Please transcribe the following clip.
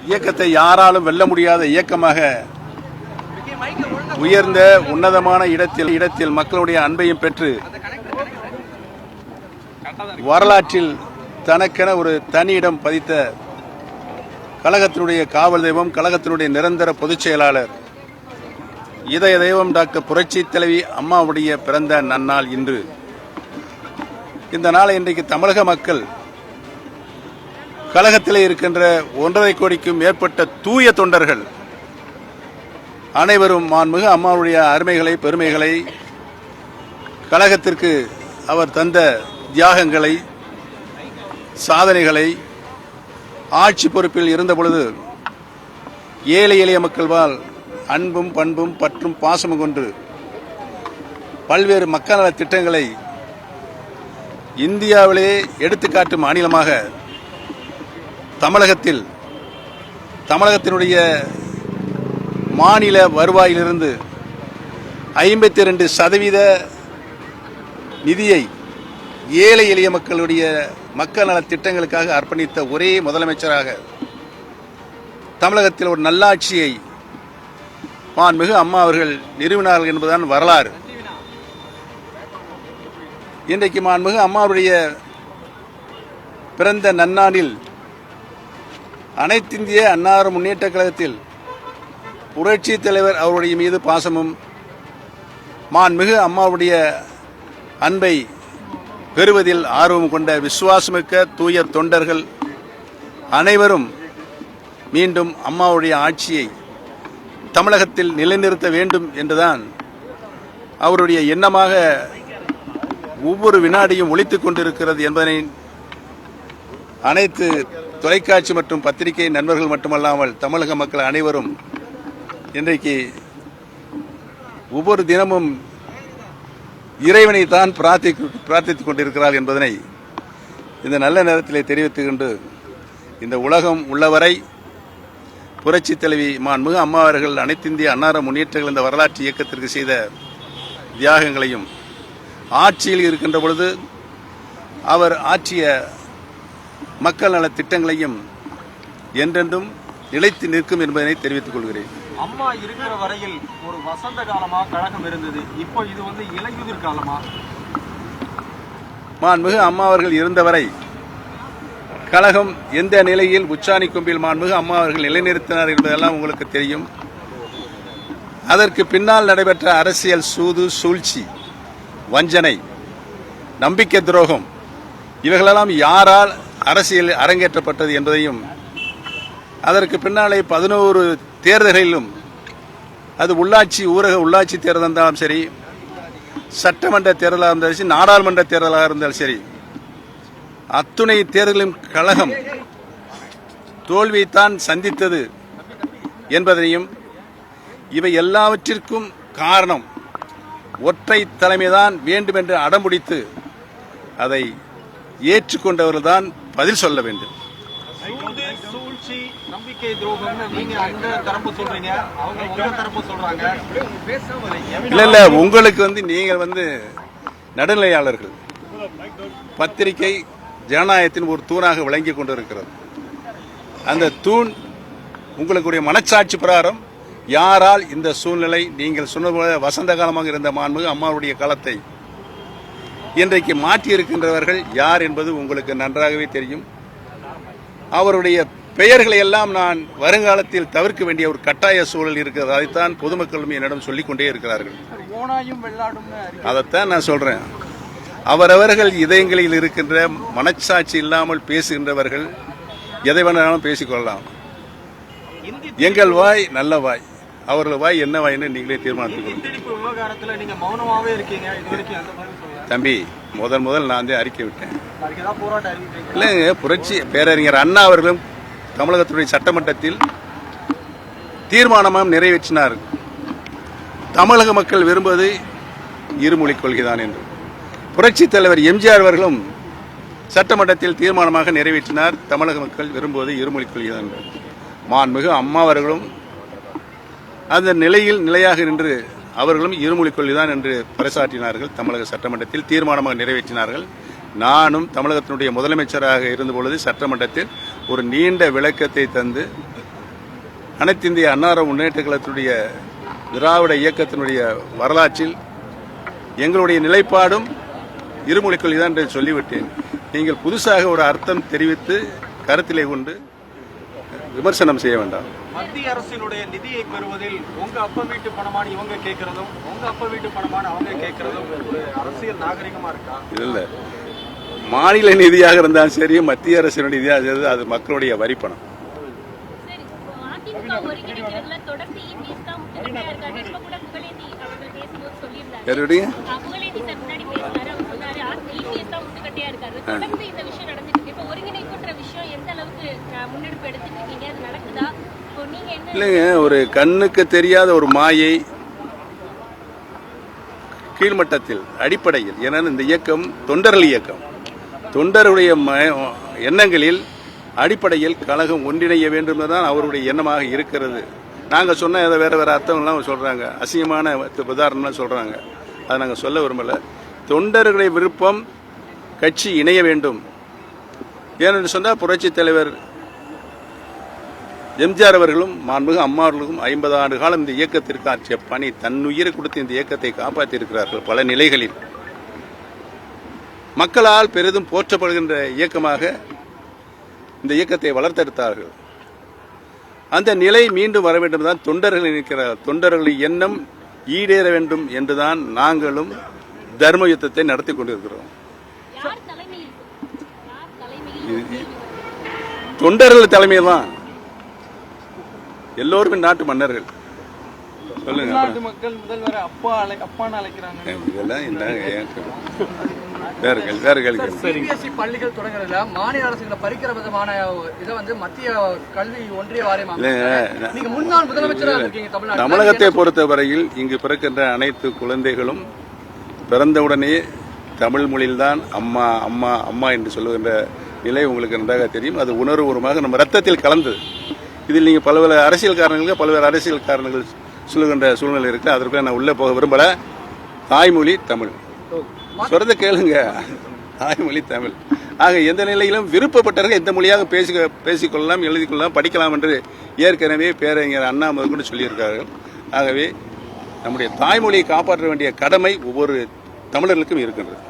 இயக்கத்தை யாராலும் வெல்ல முடியாத இயக்கமாக உயர்ந்த உன்னதமான இடத்தில் மக்களுடைய அன்பையும் பெற்று வரலாற்றில் தனக்கென ஒரு தனி இடம் பதித்த கழகத்தினுடைய காவல் தெய்வம், கழகத்தினுடைய நிரந்தர பொதுச் செயலாளர், இதய தெய்வம் டாக்டர் புரட்சி தலைவி அம்மாவுடைய பிறந்த நன்னாள் இன்று. இந்த நாளை இன்றைக்கு தமிழக மக்கள் கழகத்திலே இருக்கின்ற 1.5 கோடிக்கும் மேற்பட்ட தூய தொண்டர்கள் அனைவரும் மாண்புமிகு அம்மாவுடைய அருமைகளை, பெருமைகளை, கழகத்திற்கு அவர் தந்த தியாகங்களை, சாதனைகளை, ஆட்சி பொறுப்பில் இருந்த பொழுது ஏழை எளிய மக்கள் வாழ் அன்பும் பண்பும் பற்றும் பாசமும் கொண்டு பல்வேறு மக்கள் நல திட்டங்களை இந்தியாவிலே எடுத்துக்காட்டும் மாநிலமாக தமிழகத்தினுடைய மாநில வருவாயிலிருந்து 52% நிதியை ஏழை எளிய மக்களுடைய மக்கள் நல திட்டங்களுக்காக அர்ப்பணித்த ஒரே முதலமைச்சராக தமிழகத்தில் ஒரு நல்லாட்சியை மாண்புமிகு அம்மா அவர்கள் நிறுவினார்கள் என்பதுதான் வரலாறு. இன்றைக்கு மாண்புமிகு அம்மாவுடைய பிறந்த நன்னாளில் அனைத்திந்திய அன்னார முன்னேற்ற கழகத்தில் புரட்சி தலைவர் அவருடைய மீது பாசமும், மாண்புமிகு அம்மாவுடைய அன்பை பெறுவதில் ஆர்வம் கொண்ட விசுவாசமிக்க தூய தொண்டர்கள் அனைவரும் மீண்டும் அம்மாவுடைய ஆட்சியை தமிழகத்தில் நிலைநிறுத்த வேண்டும் என்றுதான் அவருடைய எண்ணமாக ஒவ்வொரு வினாடியும் ஒலித்துக் கொண்டிருக்கிறது என்பதனை அனைத்து தொலைக்காட்சி மற்றும் பத்திரிகை நண்பர்கள் மட்டுமல்லாமல் தமிழக மக்கள் அனைவரும் இன்றைக்கு ஒவ்வொரு தினமும் இறைவனை தான் பிரார்த்தித்துக் கொண்டிருக்கிறார் என்பதனை இந்த நல்ல நேரத்திலே தெரிவித்துக் கொண்டு, இந்த உலகம் உள்ளவரை புரட்சி தலைவி மாண்புமிகு அம்மா அவர்கள் அனைத்திந்திய அன்னார முன்னேற்றங்கள் இந்த வரலாற்று இயக்கத்திற்கு செய்த தியாகங்களையும், ஆட்சியில் இருக்கின்ற பொழுது அவர் ஆற்றிய மக்கள் நல திட்டங்களையும் என்றென்றும் நிலைத்து நிற்கும் என்பதனை தெரிவித்துக் கொள்கிறேன். அம்மா இருக்கிற வரையில் ஒரு வசந்த காலமா கழகம் இருந்தது, இப்போ இது இலையுதிர் காலமா? மாண்புமிகு அம்மா அவர்கள் இருந்தவரை கழகம் எந்த நிலையில் உச்சாணி கொம்பில் மாண்புமிகு அம்மா அவர்கள் நிலைநிறுத்தினார் என்பதெல்லாம் உங்களுக்கு தெரியும். அதற்கு பின்னால் நடைபெற்ற அரசியல் சூது, சூழ்ச்சி, வஞ்சனை, நம்பிக்கை துரோகம் இவைகளெல்லாம் யாரால் அரசியல் அரங்கேற்றப்பட்டது என்பதையும், அதற்கு பின்னாலே 11 தேர்தல்களிலும், அது உள்ளாட்சி ஊரக உள்ளாட்சி தேர்தல் இருந்தாலும் சரி, சட்டமன்ற தேர்தலாக இருந்தாலும் சரி, நாடாளுமன்ற தேர்தலாக இருந்தாலும் சரி, அத்துணை தேர்தலிலும் கழகம் தோல்வியைத்தான் சந்தித்தது என்பதனையும், இவை எல்லாவற்றிற்கும் காரணம் ஒற்றை தலைமைதான் வேண்டும் என்று அடம்பிடித்து அதை ஏற்றுக்கொண்டவர்கள்தான் பதில் சொல்ல வேண்டும். இல்ல உங்களுக்கு நீங்கள் நடுநிலையாளர்கள். பத்திரிகை ஜனநாயகத்தின் ஒரு தூணாக விளங்கி கொண்டிருக்கிறது. அந்த தூண் உங்களுடைய மனச்சாட்சி பிரகாரம் யாரால் இந்த சூழ்நிலை நீங்கள் சொன்னது வசந்த காலமாக இருந்த மாண்புமிகு அம்மாவுடைய காலத்தை இன்றைக்கு மாற்றியிருக்கின்றவர்கள் யார் என்பது உங்களுக்கு நன்றாகவே தெரியும். அவருடைய பெயர்களை எல்லாம் நான் வருங்காலத்தில் தவிர்க்க வேண்டிய ஒரு கட்டாய சூழல் இருக்கிறது. அதைத்தான் பொதுமக்களும் என்னிடம் சொல்லிக் கொண்டே இருக்கிறார்கள். அதைத்தான் நான் சொல்றேன். அவரவர்கள் இதயங்களில் இருக்கின்ற மனச்சாட்சி இல்லாமல் பேசுகின்றவர்கள் எதை வேணாலும் பேசிக்கொள்ளலாம். எங்கள் வாய் நல்ல வாய், அவர்கள் வாய் என்ன வாய்ன்னு நீங்களே தீர்மானித்துக் தம்பி. முதல் நான் அறிக்கை விட்டேன். இல்லைங்க, புரட்சி பேரறிஞர் அண்ணா அவர்களும் தமிழகத்துடைய சட்டமன்றத்தில் தீர்மானமாக நிறைவேற்றினார். தமிழக மக்கள் விரும்புவது இருமொழிக் கொள்கைதான் என்று. புரட்சி தலைவர் எம்ஜிஆர் அவர்களும் சட்டமன்றத்தில் தீர்மானமாக நிறைவேற்றினார், தமிழக மக்கள் விரும்புவது இருமொழிக் கொள்கைதான் என்று. மாண்புமிகு அம்மா அவர்களும் அந்த நிலையில் நிலையாக நின்று அவர்களும் இருமொழிக் கொள்கைதான் என்று பறைசாற்றினார்கள். தமிழக சட்டமன்றத்தில் தீர்மானமாக நிறைவேற்றினார்கள். நானும் தமிழகத்தினுடைய முதலமைச்சராக இருந்தபொழுது சட்டமன்றத்தில் ஒரு நீண்ட விளக்கத்தை தந்து அனைத்து இந்திய அன்னார முன்னேற்ற கழகத்தினுடைய திராவிட இயக்கத்தினுடைய வரலாற்றில் எங்களுடைய நிலைப்பாடும் இருமொழிக் கொள்கைதான் என்று சொல்லிவிட்டேன். நீங்கள் புதுசாக ஒரு அர்த்தம் தெரிவித்து கருத்திலே கொண்டு விமர்சனம் செய்ய வேண்டாம். மத்திய அரசினுடைய நிதியை பெறுவதில் உங்க அப்பா வீட்டு பணமான இவங்க கேட்கறதும் உங்க அப்பா வீட்டு பணமான அவங்க கேட்கறதும் ஒரு அரசியல் நாகரிகமா இருக்கா? இல்ல, மாநில நிதியாக இருந்தாலும் சரி, மத்திய அரசினுடைய நிதியாக இருந்தாலும் அது மக்களுடைய வரிப்பணம். இல்லைங்க, ஒரு கண்ணுக்கு தெரியாத ஒரு மாயை கீழ்மட்டத்தில் அடிப்படையில், ஏன்னா இந்த இயக்கம் தொண்டர்கள் இயக்கம், தொண்டருடைய எண்ணங்களில் அடிப்படையில் கழகம் ஒன்றிணைய வேண்டும் என்பதுதான் அவருடைய எண்ணமாக இருக்கிறது. நாங்கள் சொன்ன ஏதோ வேற வேற அர்த்தங்கள்லாம் சொல்றாங்க, அசிங்கமான உதாரணம்லாம் சொல்றாங்க. அதை நாங்கள் சொல்ல விரும்பல. தொண்டர்களுடைய விருப்பம் கட்சி இணைய வேண்டும். ஏனென்று சொன்னால் புரட்சி தலைவர் எம்ஜிஆர் அவர்களும் மாண்புமிகு அம்மா அவர்களும் 50 ஆண்டு காலம் இந்த இயக்கத்திற்கு ஆற்றிய பணி, தன்னுயிரை கொடுத்து இந்த இயக்கத்தை காப்பாற்றி இருக்கிறார்கள். பல நிலைகளில் மக்களால் பெரிதும் போற்றப்படுகின்ற இயக்கமாக இந்த இயக்கத்தை வளர்த்தெடுத்தார்கள். அந்த நிலை மீண்டும் வர வேண்டும் தான் தொண்டர்கள் நிற்கிறார். தொண்டர்களின் எண்ணம் ஈடேற வேண்டும் என்றுதான் நாங்களும் தர்ம யுத்தத்தை நடத்தி கொண்டிருக்கிறோம். தொண்டர்கள் தலைமையில் தான். எல்லோருமே நாட்டு மன்னர்கள். சொல்லுங்க, நாட்டு மக்கள் முதல்வர் அப்பான்னு அழைக்கிறாங்க. இதெல்லாம் என்ன வேற கேள்வி. சிபிஎஸ்இ பள்ளிகள் தொடங்குறதுல மாநில அரசுகளை பறிக்கிற விதமான இதை வந்து மத்திய கல்வி ஒன்றிய வாரியம் நீங்க முன்னாள் முதலமைச்சராக இருக்கீங்க தமிழ்நாடு. தமிழகத்தை பொறுத்தவரையில் இங்கு பிறக்கின்ற அனைத்து குழந்தைகளும் பிறந்தவுடனே தமிழ் மொழியில்தான் அம்மா அம்மா அம்மா என்று சொல்லுகின்ற நிலை உங்களுக்கு நன்றாக தெரியும். அது உணர்வுபூர்வமாக நம்ம ரத்தத்தில் கலந்தது. இதில் நீங்கள் பல்வேறு அரசியல் காரணங்கள் சொல்லுகின்ற சூழ்நிலை இருக்கு. அதற்கு நான் உள்ளே போக விரும்பல. தாய்மொழி தமிழ் சொல்றத கேளுங்க. தாய்மொழி தமிழ். ஆக எந்த நிலையிலும் விருப்பப்பட்டவர்கள் எந்த மொழியாக பேசிக்கொள்ளலாம், எழுதிக் கொள்ளலாம், படிக்கலாம் என்று ஏற்கனவே பேரறிஞர் அண்ணா முதற்கொண்டு சொல்லியிருக்கார்கள். ஆகவே நம்முடைய தாய்மொழியை காப்பாற்ற வேண்டிய கடமை ஒவ்வொரு தமிழர்களுக்கும் இருக்கின்றது.